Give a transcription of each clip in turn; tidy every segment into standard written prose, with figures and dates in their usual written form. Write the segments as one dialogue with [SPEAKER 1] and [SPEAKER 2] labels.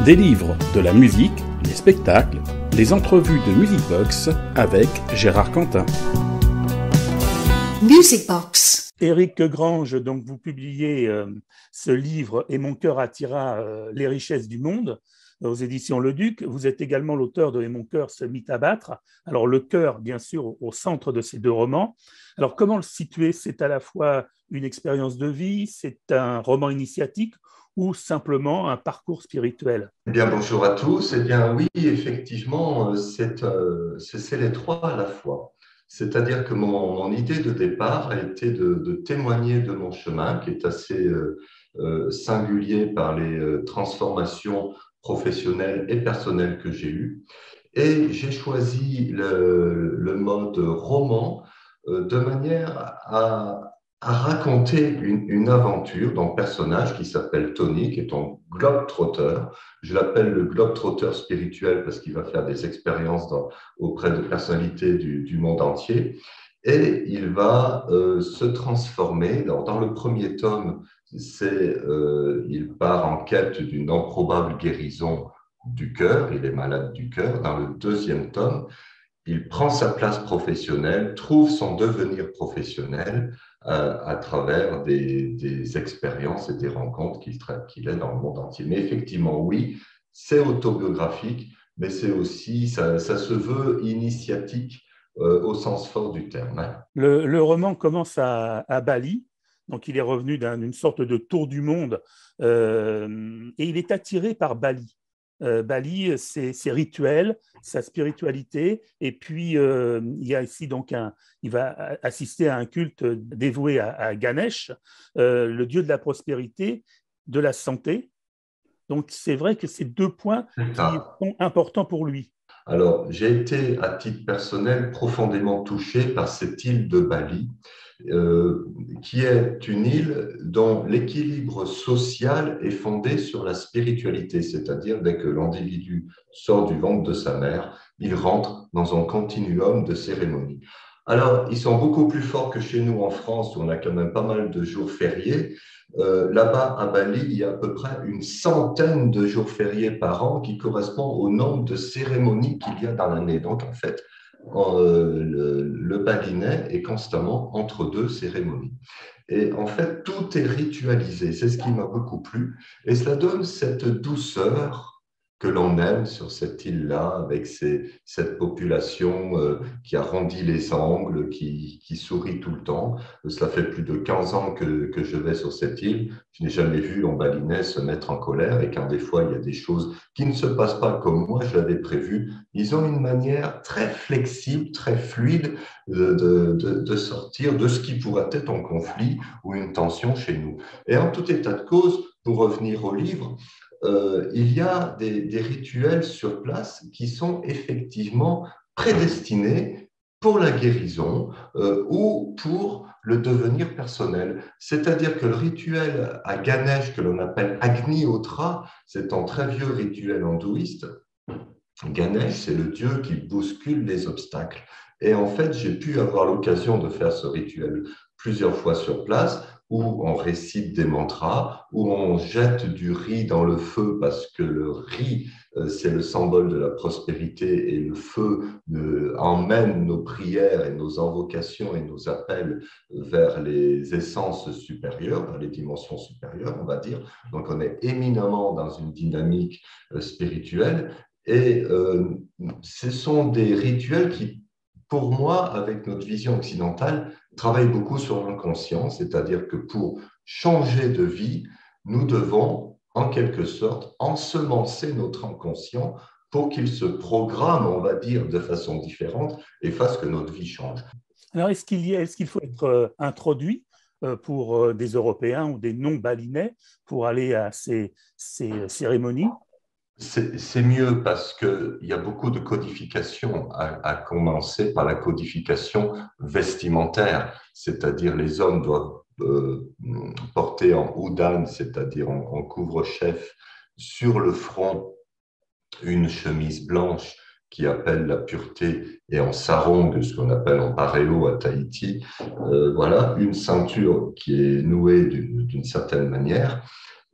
[SPEAKER 1] Des livres, de la musique, les spectacles, les entrevues de Musicbox avec Gérard Quentin.
[SPEAKER 2] Musicbox.
[SPEAKER 1] Éric Grange, donc vous publiez ce livre « Et mon cœur attira les richesses du monde » aux éditions Le Duc. Vous êtes également l'auteur de « Et mon cœur se mit à battre ». Alors le cœur, bien sûr, au centre de ces deux romans. Alors comment le situer? C'est à la fois une expérience de vie, c'est un roman initiatique ou simplement un parcours spirituel?
[SPEAKER 3] Eh bien, bonjour à tous. Eh bien, oui, effectivement, c'est les trois à la fois. C'est-à-dire que mon idée de départ a été de témoigner de mon chemin, qui est assez singulier par les transformations professionnelles et personnelles que j'ai eues. Et j'ai choisi le mode roman de manière à raconter une aventure d'un personnage qui s'appelle Tony, qui est un globe-trotter. Je l'appelle le globe-trotter spirituel parce qu'il va faire des expériences auprès de personnalités du monde entier. Et il va se transformer. Dans le premier tome, il part en quête d'une improbable guérison du cœur, il est malade du cœur. Dans le deuxième tome, il prend sa place professionnelle, trouve son devenir professionnel à travers des expériences et des rencontres qu'il a dans le monde entier. Mais effectivement, oui, c'est autobiographique, mais c'est aussi, ça se veut initiatique au sens fort du terme. Hein.
[SPEAKER 1] Le roman commence à Bali. Donc, il est revenu d'une sorte de tour du monde et il est attiré par Bali. Bali, ses rituels, sa spiritualité, et puis il y a ici donc il va assister à un culte dévoué à Ganesh, le dieu de la prospérité, de la santé. Donc, c'est vrai que c'est deux points qui sont importants pour lui.
[SPEAKER 3] Alors, j'ai été, à titre personnel, profondément touché par cette île de Bali, qui est une île dont l'équilibre social est fondé sur la spiritualité, c'est-à-dire dès que l'individu sort du ventre de sa mère, il rentre dans un continuum de cérémonies. Alors, ils sont beaucoup plus forts que chez nous en France, où on a quand même pas mal de jours fériés. Là-bas, à Bali, il y a à peu près une centaine de jours fériés par an qui correspondent au nombre de cérémonies qu'il y a dans l'année. Donc, en fait, le Balinais est constamment entre deux cérémonies. Et en fait, tout est ritualisé. C'est ce qui m'a beaucoup plu. Et cela donne cette douceur que l'on aime sur cette île-là, avec cette population qui arrondit les angles, qui sourit tout le temps. Cela fait plus de 15 ans que je vais sur cette île. Je n'ai jamais vu un Balinais se mettre en colère, et quand des fois il y a des choses qui ne se passent pas comme moi je l'avais prévu, ils ont une manière très flexible, très fluide de sortir de ce qui pourrait être un conflit ou une tension chez nous. Et en tout état de cause, pour revenir au livre, il y a des rituels sur place qui sont effectivement prédestinés pour la guérison ou pour le devenir personnel. C'est-à-dire que le rituel à Ganesh, que l'on appelle Agni-Hotra, c'est un très vieux rituel hindouiste. Ganesh, c'est le dieu qui bouscule les obstacles. Et en fait, j'ai pu avoir l'occasion de faire ce rituel plusieurs fois sur place, où on récite des mantras, où on jette du riz dans le feu, parce que le riz, c'est le symbole de la prospérité, et le feu emmène nos prières et nos invocations et nos appels vers les essences supérieures, vers les dimensions supérieures, on va dire. Donc, on est éminemment dans une dynamique spirituelle, et ce sont des rituels qui, pour moi, avec notre vision occidentale, travaille beaucoup sur l'inconscient, c'est-à-dire que pour changer de vie, nous devons, en quelque sorte, ensemencer notre inconscient pour qu'il se programme, on va dire, de façon différente et fasse que notre vie change.
[SPEAKER 1] Alors, est-ce qu'il faut être introduit pour des Européens ou des non-balinais pour aller à ces cérémonies?
[SPEAKER 3] C'est mieux parce qu'il y a beaucoup de codification, à commencer par la codification vestimentaire, c'est-à-dire les hommes doivent porter en houdan, c'est-à-dire en couvre-chef, sur le front une chemise blanche qui appelle la pureté, et en sarong, ce qu'on appelle en paréo à Tahiti, voilà, une ceinture qui est nouée d'une certaine manière,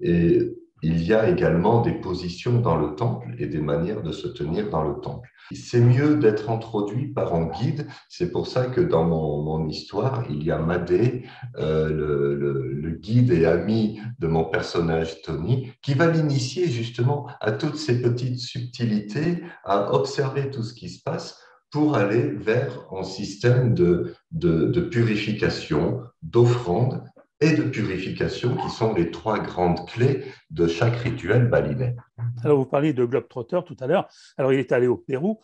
[SPEAKER 3] et il y a également des positions dans le temple et des manières de se tenir dans le temple. C'est mieux d'être introduit par un guide. C'est pour ça que dans mon histoire, il y a Madé, le guide et ami de mon personnage Tony, qui va l'initier justement à toutes ces petites subtilités, à observer tout ce qui se passe pour aller vers un système de purification, d'offrande et de purification qui sont les trois grandes clés de chaque rituel balinais.
[SPEAKER 1] Alors, vous parliez de Globetrotter tout à l'heure. Alors, il est allé au Pérou.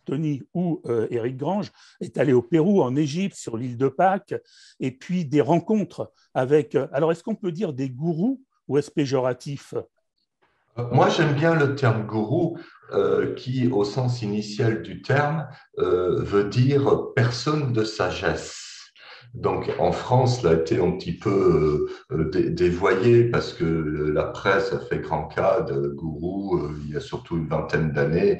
[SPEAKER 1] Tony ou Éric Grange, est allé au Pérou, en Égypte, sur l'île de Pâques, et puis des rencontres avec… Alors, est-ce qu'on peut dire des gourous ou est-ce péjoratif?
[SPEAKER 3] Moi, j'aime bien le terme gourou qui, au sens initial du terme, veut dire personne de sagesse. Donc, en France, ça a été un petit peu dévoyé parce que la presse a fait grand cas de gourou il y a surtout une vingtaine d'années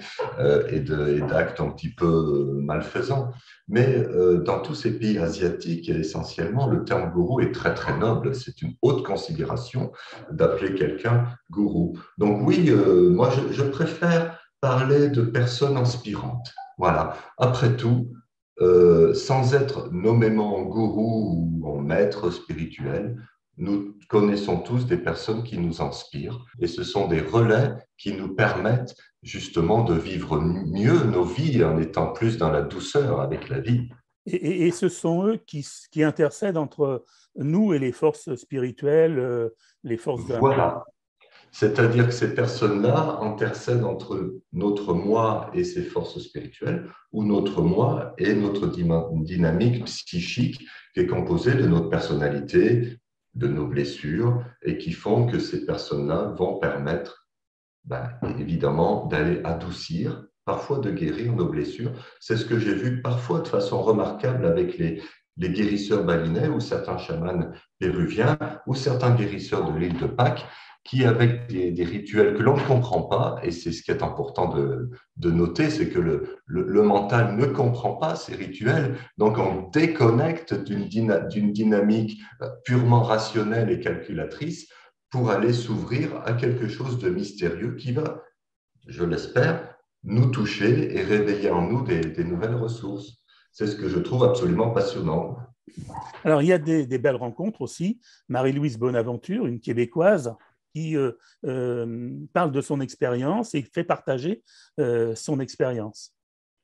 [SPEAKER 3] et d'actes un petit peu malfaisants. Mais dans tous ces pays asiatiques, essentiellement, le terme gourou est très, très noble. C'est une haute considération d'appeler quelqu'un gourou. Donc oui, moi, je préfère parler de personnes inspirantes. Voilà. Après tout, sans être nommément en gourou ou en maître spirituel, nous connaissons tous des personnes qui nous inspirent et ce sont des relais qui nous permettent justement de vivre mieux nos vies en étant plus dans la douceur avec la vie.
[SPEAKER 1] Et ce sont eux qui intercèdent entre nous et les forces spirituelles, les forces de…
[SPEAKER 3] Voilà. C'est-à-dire que ces personnes-là intercèdent entre notre moi et ses forces spirituelles, ou notre moi et notre dynamique psychique qui est composée de notre personnalité, de nos blessures, et qui font que ces personnes-là vont permettre, évidemment, d'aller adoucir, parfois de guérir nos blessures. C'est ce que j'ai vu parfois de façon remarquable avec les guérisseurs balinais ou certains chamans péruviens ou certains guérisseurs de l'île de Pâques qui, avec des rituels que l'on ne comprend pas, et c'est ce qui est important de noter, c'est que le mental ne comprend pas ces rituels, donc on déconnecte d'une dynamique purement rationnelle et calculatrice pour aller s'ouvrir à quelque chose de mystérieux qui va, je l'espère, nous toucher et réveiller en nous des nouvelles ressources. C'est ce que je trouve absolument passionnant.
[SPEAKER 1] Alors, il y a des belles rencontres aussi. Marie-Louise Bonaventure, une Québécoise, qui parle de son expérience et fait partager son expérience.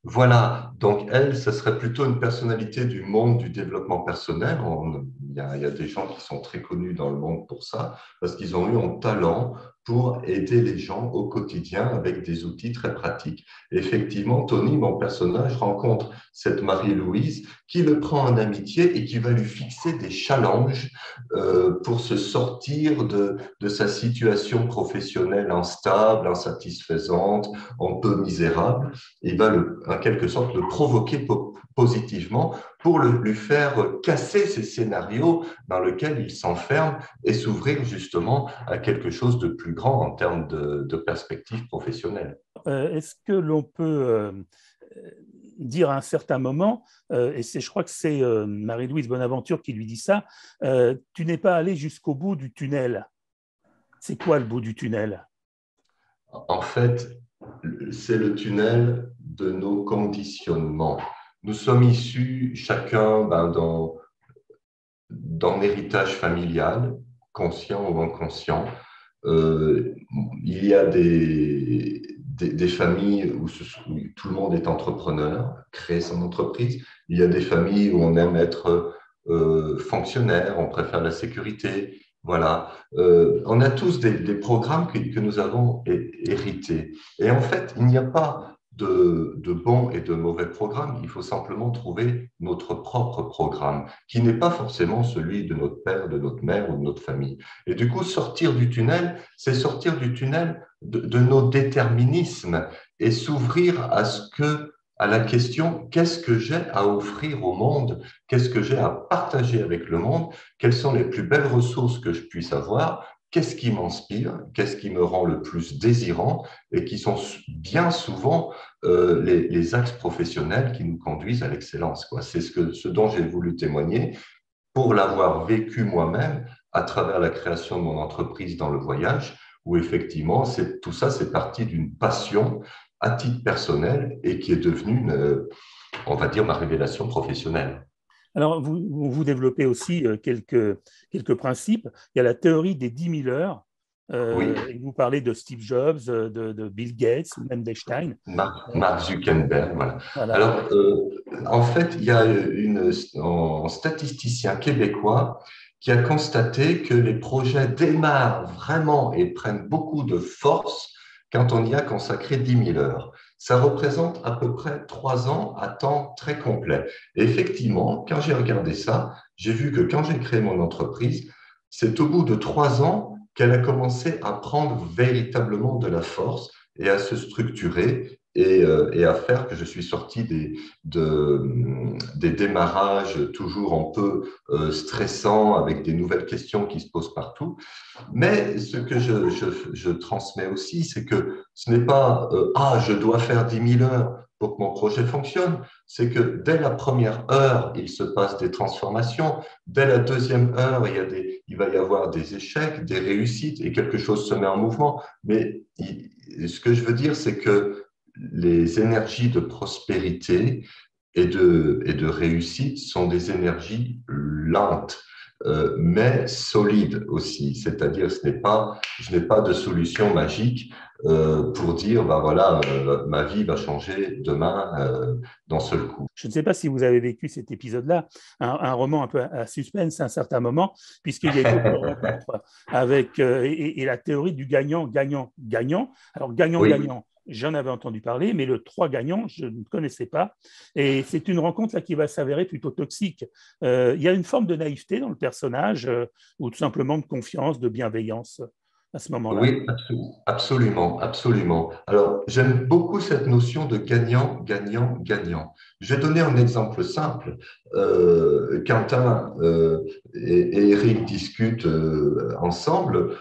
[SPEAKER 3] Voilà, donc elle, ce serait plutôt une personnalité du monde du développement personnel. Il y a des gens qui sont très connus dans le monde pour ça, parce qu'ils ont eu un talent pour aider les gens au quotidien avec des outils très pratiques. Effectivement, Tony, mon personnage, rencontre cette Marie-Louise qui le prend en amitié et qui va lui fixer des challenges pour se sortir de sa situation professionnelle instable, insatisfaisante, un peu misérable. Il va en quelque sorte le provoquer positivement pour lui faire casser ces scénarios dans lesquels il s'enferme et s'ouvrir justement à quelque chose de plus grand en termes de perspective professionnelle.
[SPEAKER 1] Est-ce que l'on peut dire à un certain moment, et je crois que c'est Marie-Louise Bonaventure qui lui dit ça, tu n'es pas allé jusqu'au bout du tunnel. C'est quoi le bout du tunnel?
[SPEAKER 3] En fait, c'est le tunnel de nos conditionnements. Nous sommes issus chacun d'un héritage familial, conscient ou inconscient. Il y a des familles où tout le monde est entrepreneur, créer son entreprise. Il y a des familles où on aime être fonctionnaire, on préfère la sécurité. Voilà. On a tous des programmes que nous avons hérités. Et en fait, il n'y a pas de bons et de mauvais programmes. Il faut simplement trouver notre propre programme, qui n'est pas forcément celui de notre père, de notre mère ou de notre famille. Et du coup, sortir du tunnel, c'est sortir du tunnel de nos déterminismes et s'ouvrir à la question qu'est-ce que j'ai à offrir au monde, qu'est-ce que j'ai à partager avec le monde, quelles sont les plus belles ressources que je puisse avoir, qu'est-ce qui m'inspire, qu'est-ce qui me rend le plus désirant et qui sont bien souvent les axes professionnels qui nous conduisent à l'excellence. C'est ce dont j'ai voulu témoigner pour l'avoir vécu moi-même à travers la création de mon entreprise dans le voyage, où effectivement, tout ça, c'est parti d'une passion à titre personnel et qui est devenue, on va dire, ma révélation professionnelle.
[SPEAKER 1] Alors, vous développez aussi quelques principes. Il y a la théorie des 10 000 heures.
[SPEAKER 3] Oui,
[SPEAKER 1] Et vous parlez de Steve Jobs, de Bill Gates, ou même d'Einstein.
[SPEAKER 3] Mark Zuckerberg, voilà.
[SPEAKER 1] Voilà.
[SPEAKER 3] Alors, en fait, il y a un statisticien québécois qui a constaté que les projets démarrent vraiment et prennent beaucoup de force quand on y a consacré 10 000 heures. Ça représente à peu près 3 ans à temps très complet. Et effectivement, quand j'ai regardé ça, j'ai vu que quand j'ai créé mon entreprise, c'est au bout de 3 ans qu'elle a commencé à prendre véritablement de la force et à se structurer et à faire que je suis sorti des démarrages toujours un peu stressants avec des nouvelles questions qui se posent partout. Mais ce que je transmets aussi, c'est que ce n'est pas ah, je dois faire 10 000 heures pour que mon projet fonctionne. C'est que dès la première heure, il se passe des transformations. Dès la deuxième heure, il va y avoir des échecs, des réussites et quelque chose se met en mouvement. Mais ce que je veux dire, c'est que les énergies de prospérité et de réussite sont des énergies lentes. Mais solides aussi, c'est-à-dire je n'ai pas de solution magique pour dire, ben voilà, ma vie va changer demain d'un seul coup.
[SPEAKER 1] Je ne sais pas si vous avez vécu cet épisode-là, un roman un peu à suspense à un certain moment, puisqu'il y a eu une rencontre avec, et la théorie du gagnant, gagnant, gagnant. Alors, gagnant,
[SPEAKER 3] Oui,
[SPEAKER 1] gagnant, j'en avais entendu parler, mais le 3 gagnants, je ne connaissais pas. Et c'est une rencontre là qui va s'avérer plutôt toxique. Il y a une forme de naïveté dans le personnage, ou tout simplement de confiance, de bienveillance à ce moment-là.
[SPEAKER 3] oui, absolument, absolument. Alors, j'aime beaucoup cette notion de gagnant, gagnant, gagnant. Je vais donner un exemple simple. Quentin et Eric discutent ensemble.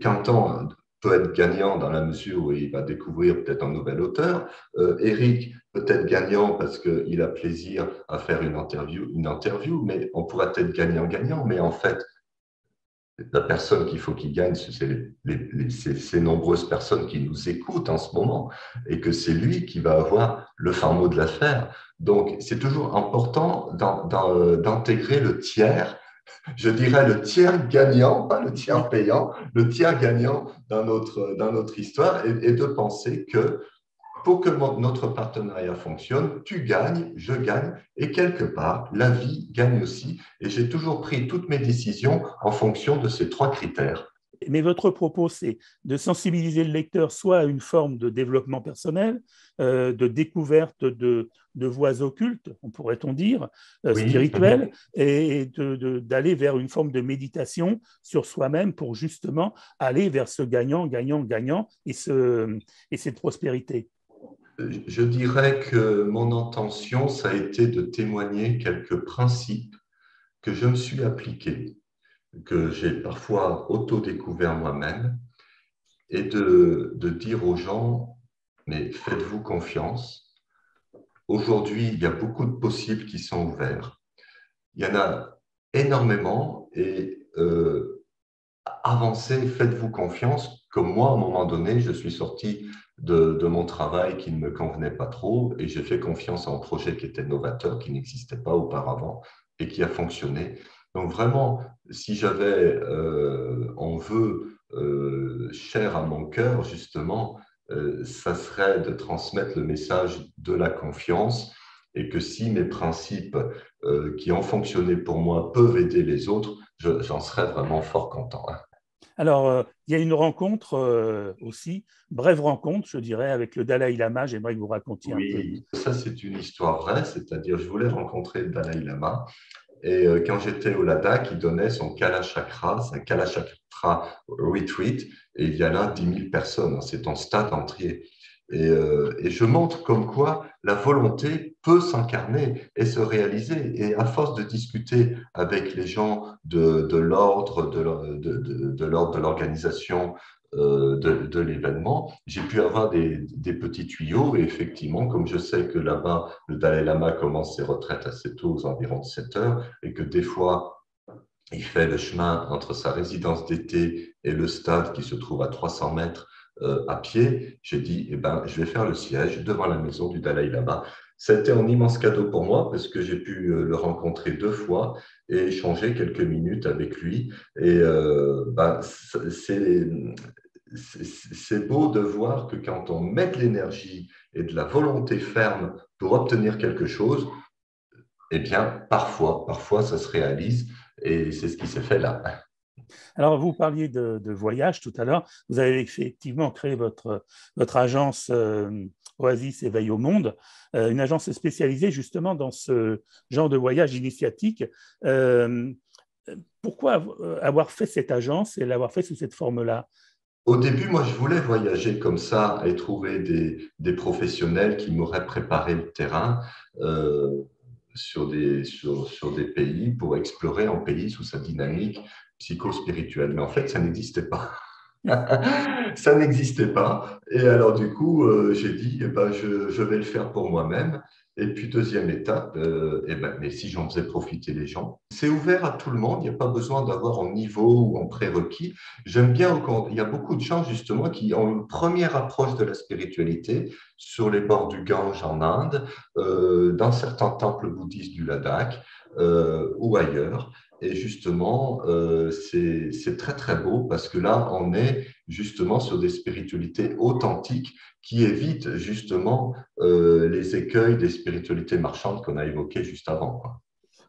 [SPEAKER 3] Quentin peut être gagnant dans la mesure où il va découvrir peut-être un nouvel auteur. Eric peut être gagnant parce qu'il a plaisir à faire une interview, mais on pourra être gagnant-gagnant, mais en fait, la personne qu'il faut qu'il gagne, c'est ces nombreuses personnes qui nous écoutent en ce moment et que c'est lui qui va avoir le fin mot de l'affaire. Donc, c'est toujours important d'intégrer le tiers, je dirais le tiers gagnant, pas le tiers payant, le tiers gagnant dans notre histoire et de penser que pour que notre partenariat fonctionne, tu gagnes, je gagne, et quelque part, la vie gagne aussi. Et j'ai toujours pris toutes mes décisions en fonction de ces 3 critères.
[SPEAKER 1] Mais votre propos, c'est de sensibiliser le lecteur soit à une forme de développement personnel, de découverte de voies occultes, pourrait-on dire,
[SPEAKER 3] Oui,
[SPEAKER 1] spirituelles, et d'aller vers une forme de méditation sur soi-même pour justement aller vers ce gagnant, gagnant, gagnant et cette prospérité.
[SPEAKER 3] je dirais que mon intention, ça a été de témoigner quelques principes que je me suis appliqués, que j'ai parfois auto-découvert moi-même, et de dire aux gens, mais faites-vous confiance. Aujourd'hui, il y a beaucoup de possibles qui sont ouverts. Il y en a énormément et avancez, faites-vous confiance. Comme moi, à un moment donné, je suis sorti de mon travail qui ne me convenait pas trop et j'ai fait confiance à un projet qui était novateur, qui n'existait pas auparavant et qui a fonctionné. Donc vraiment, si j'avais un vœu cher à mon cœur, justement, ça serait de transmettre le message de la confiance et que si mes principes qui ont fonctionné pour moi peuvent aider les autres, j'en serais vraiment fort content.
[SPEAKER 1] Alors, il y a une rencontre aussi, brève rencontre, je dirais, avec le Dalai Lama. J'aimerais que vous racontiez un peu.
[SPEAKER 3] Oui, ça c'est une histoire vraie, c'est-à-dire je voulais rencontrer le Dalai Lama et quand j'étais au Ladakh, il donnait son Kalachakra, c'est un Kalachakra Retreat et il y a là 10 000 personnes, c'est un stade entier. Et je montre comme quoi la volonté peut s'incarner et se réaliser. Et à force de discuter avec les gens de l'ordre, de l'ordre de l'organisation de l'événement, j'ai pu avoir des petits tuyaux. Et effectivement, comme je sais que là-bas, le Dalai Lama commence ses retraites assez tôt, aux environs de 7 heures, et que des fois, Il fait le chemin entre sa résidence d'été et le stade qui se trouve à 300 mètres à pied. J'ai dit, eh ben, je vais faire le siège devant la maison du Dalai Lama. C'était un immense cadeau pour moi parce que j'ai pu le rencontrer 2 fois et échanger quelques minutes avec lui. Et ben, c'est beau de voir que quand on met de l'énergie et de la volonté ferme pour obtenir quelque chose, eh bien, parfois, ça se réalise et c'est ce qui s'est fait là.
[SPEAKER 1] Alors, vous parliez de voyage tout à l'heure. Vous avez effectivement créé votre agence Oasis Éveil au Monde, une agence spécialisée justement dans ce genre de voyage initiatique. Euh, Pourquoi avoir fait cette agence et l'avoir fait sous cette forme-là?
[SPEAKER 3] Au début, moi, je voulais voyager comme ça et trouver des professionnels qui m'auraient préparé le terrain sur des pays pour explorer un pays sous sa dynamique psycho-spirituelle. Mais en fait, ça n'existait pas. Ça n'existait pas. Et alors, du coup, j'ai dit, eh ben, je vais le faire pour moi-même. Et puis, deuxième étape, eh ben, mais si j'en faisais profiter les gens, c'est ouvert à tout le monde. Il n'y a pas besoin d'avoir un niveau ou un prérequis. J'aime bien quand il y a beaucoup de gens, justement, qui ont une première approche de la spiritualité sur les bords du Gange en Inde, dans certains temples bouddhistes du Ladakh ou ailleurs. Et justement, c'est très, très beau parce que là, on est justement sur des spiritualités authentiques qui évitent justement les écueils des spiritualités marchandes qu'on a évoquées juste avant, quoi.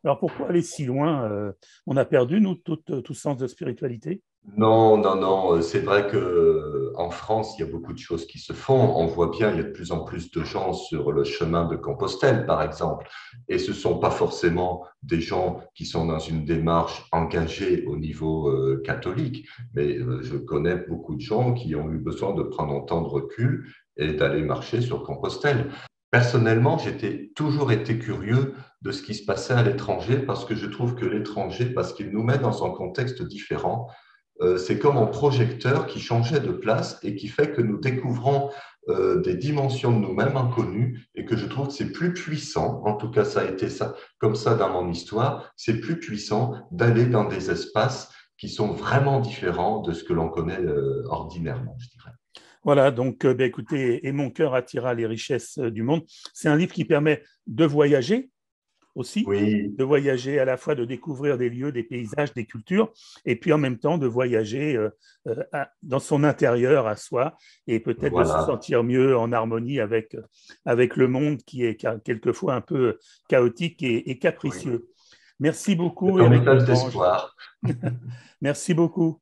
[SPEAKER 1] Alors, pourquoi aller si loin? On a perdu, nous, tout sens de spiritualité?
[SPEAKER 3] Non, non, non. C'est vrai que en France, il y a beaucoup de choses qui se font. On voit bien, il y a de plus en plus de gens sur le chemin de Compostelle, par exemple. Et ce ne sont pas forcément des gens qui sont dans une démarche engagée au niveau catholique, mais je connais beaucoup de gens qui ont eu besoin de prendre un temps de recul et d'aller marcher sur Compostelle. Personnellement, j'ai toujours été curieux de ce qui se passait à l'étranger parce que je trouve que l'étranger, parce qu'il nous met dans un contexte différent, c'est comme un projecteur qui changeait de place et qui fait que nous découvrons des dimensions de nous-mêmes inconnues et que je trouve que c'est plus puissant, en tout cas ça a été ça, comme ça dans mon histoire, c'est plus puissant d'aller dans des espaces qui sont vraiment différents de ce que l'on connaît ordinairement, je dirais.
[SPEAKER 1] Voilà, donc ben, écoutez, Et mon cœur attira les richesses du monde. C'est un livre qui permet de voyager aussi,
[SPEAKER 3] Oui,
[SPEAKER 1] de voyager à la fois, de découvrir des lieux, des paysages, des cultures, et puis en même temps de voyager dans son intérieur à soi et peut-être de se
[SPEAKER 3] voilà.
[SPEAKER 1] sentir mieux en harmonie avec le monde qui est quelquefois un peu chaotique et
[SPEAKER 3] Oui.
[SPEAKER 1] capricieux. Merci beaucoup,
[SPEAKER 3] C'est un
[SPEAKER 1] Éric
[SPEAKER 3] message
[SPEAKER 1] Lagrange.
[SPEAKER 3] d'espoir.
[SPEAKER 1] Merci beaucoup.